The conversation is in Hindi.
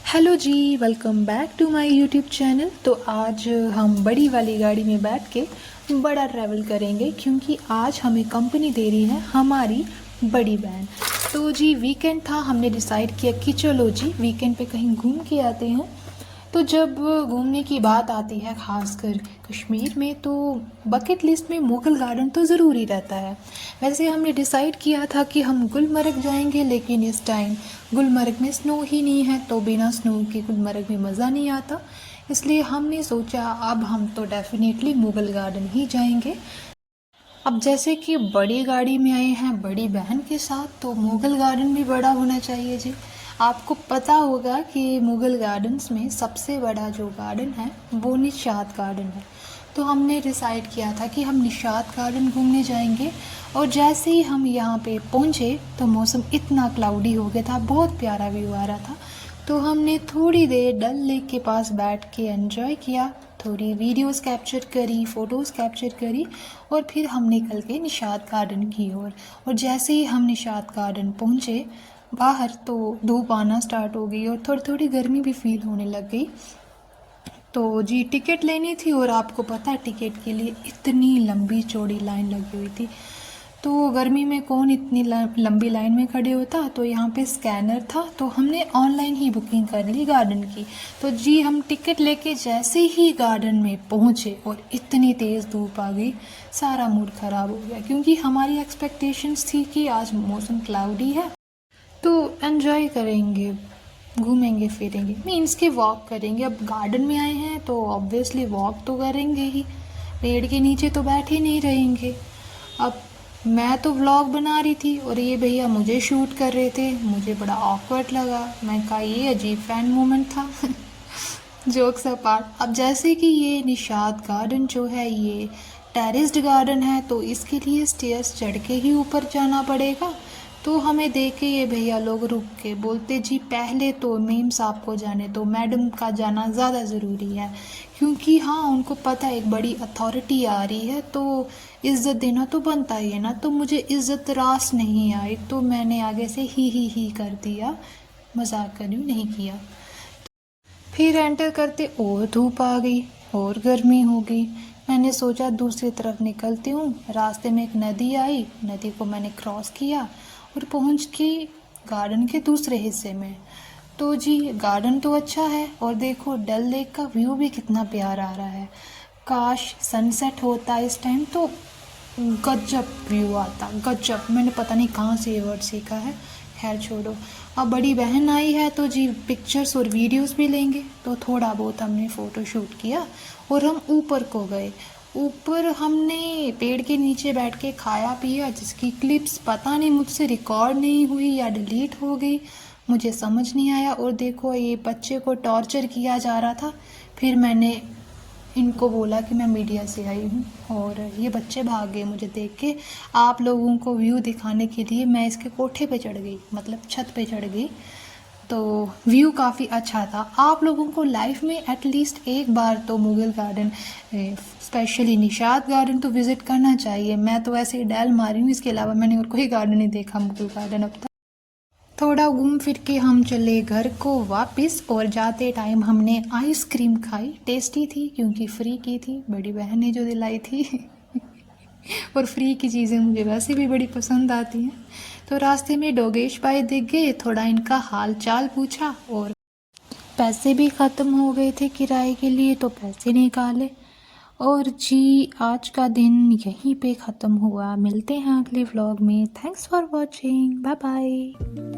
Hello ji, welcome back to my YouTube channel. तो आज हम बड़ी वाली गाड़ी में बैठ के बड़ा ट्रैवल करेंगे क्योंकि आज हमें कंपनी दे रही है हमारी बड़ी बहन। तो जी वीकेंड था, हमने डिसाइड किया कि चलो जी वीकेंड पे कहीं घूम के आते हैं। तो जब घूमने की बात आती है ख़ासकर कश्मीर में तो बकेट लिस्ट में मुग़ल गार्डन तो ज़रूरी रहता है। वैसे हमने डिसाइड किया था कि हम गुलमर्ग जाएंगे, लेकिन इस टाइम गुलमर्ग में स्नो ही नहीं है, तो बिना स्नो के गुलमर्ग में मज़ा नहीं आता। इसलिए हमने सोचा अब हम तो डेफिनेटली मुग़ल गार्डन ही जाएंगे। अब जैसे कि बड़ी गाड़ी में आए हैं बड़ी बहन के साथ, तो मुग़ल गार्डन भी बड़ा होना चाहिए जी। आपको पता होगा कि मुग़ल गार्डन्स में सबसे बड़ा जो गार्डन है वो निशात गार्डन है। तो हमने डिसाइड किया था कि हम निशात गार्डन घूमने जाएंगे। और जैसे ही हम यहाँ पे पहुँचे तो मौसम इतना क्लाउडी हो गया था, बहुत प्यारा व्यू आ रहा था। तो हमने थोड़ी देर डल लेक के पास बैठ के एंजॉय किया, थोड़ी वीडियोस कैप्चर करी, फ़ोटोज़ कैप्चर करी, और फिर हम निकल गए निशात गार्डन की ओर। और जैसे ही हम निशात गार्डन पहुँचे बाहर तो धूप आना स्टार्ट हो गई और थोड़ी थोड़ी गर्मी भी फील होने लग गई। तो जी टिकट लेनी थी और आपको पता है टिकट के लिए इतनी लंबी चौड़ी लाइन लगी हुई थी। तो गर्मी में कौन इतनी लंबी लाइन में खड़े होता, तो यहाँ पे स्कैनर था तो हमने ऑनलाइन ही बुकिंग कर ली गार्डन की। तो जी हम टिकट लेके जैसे ही गार्डन में पहुँचे और इतनी तेज़ धूप आ गई, सारा मूड ख़राब हो गया क्योंकि हमारी एक्सपेक्टेशंस थी कि आज मौसम क्लाउडी है तो एंजॉय करेंगे, घूमेंगे फिरेंगे, मीन्स के वॉक करेंगे। अब गार्डन में आए हैं तो ऑब्वियसली वॉक तो करेंगे ही, पेड़ के नीचे तो बैठे नहीं रहेंगे। अब मैं तो व्लॉग बना रही थी और ये भैया मुझे शूट कर रहे थे, मुझे बड़ा ऑकवर्ड लगा। मैं कहा ये अजीब फैन मोमेंट था। जोक्स अपार्ट, अब जैसे कि ये निशात गार्डन जो है ये टेरेस्ड गार्डन है तो इसके लिए स्टेयर्स चढ़ के ही ऊपर जाना पड़ेगा। तो हमें देख के ये भैया लोग रुक के बोलते जी पहले तो मीम साहब को जाने दो, मैडम का जाना ज़्यादा ज़रूरी है। क्योंकि हाँ उनको पता है एक बड़ी अथॉरिटी आ रही है तो इज़्ज़त देना तो बनता ही है ना। तो मुझे इज़्ज़त रास नहीं आई तो मैंने आगे से ही कर दिया, मजाक कर रही हूँ, नहीं किया। फिर एंटर करते और धूप आ गई और गर्मी हो गई। मैंने सोचा दूसरी तरफ निकलती हूँ, रास्ते में एक नदी आई, नदी को मैंने क्रॉस किया और पहुँच के गार्डन के दूसरे हिस्से में। तो जी गार्डन तो अच्छा है और देखो डल लेक का व्यू भी कितना प्यारा आ रहा है। काश सनसेट होता इस टाइम तो गजब व्यू आता, गजब। मैंने पता नहीं कहाँ से ये वर्ड सीखा है, खैर छोड़ो। अब बड़ी बहन आई है तो जी पिक्चर्स और वीडियोस भी लेंगे, तो थोड़ा बहुत हमने फ़ोटो शूट किया और हम ऊपर को गए। ऊपर हमने पेड़ के नीचे बैठ के खाया पिया, जिसकी क्लिप्स पता नहीं मुझसे रिकॉर्ड नहीं हुई या डिलीट हो गई, मुझे समझ नहीं आया। और देखो ये बच्चे को टॉर्चर किया जा रहा था, फिर मैंने इनको बोला कि मैं मीडिया से आई हूँ और ये बच्चे भाग गए मुझे देख के। आप लोगों को व्यू दिखाने के लिए मैं इसके कोठे पे चढ़ गई, मतलब छत पे चढ़ गई। तो व्यू काफ़ी अच्छा था। आप लोगों को लाइफ में एटलीस्ट एक बार तो Mughal garden, specially Nishat garden तो विज़िट करना चाहिए। मैं तो ऐसे ही डैल मारी हूँ, इसके अलावा मैंने और कोई गार्डन नहीं देखा मुग़ल गार्डन अब तक। थोड़ा घूम फिर के हम चले घर को वापस और जाते टाइम हमने आइसक्रीम खाई, टेस्टी थी क्योंकि फ्री की थी, बड़ी बहन ने जो दिलाई थी। और फ्री की चीज़ें मुझे वैसे भी बड़ी पसंद आती हैं। तो रास्ते में डोगेश भाई दिख गए, थोड़ा इनका हाल चाल पूछा और पैसे भी ख़त्म हो गए थे किराए के लिए तो पैसे निकाले। और जी आज का दिन यहीं पे ख़त्म हुआ, मिलते हैं अगले व्लॉग में। Thanks for watching, bye bye.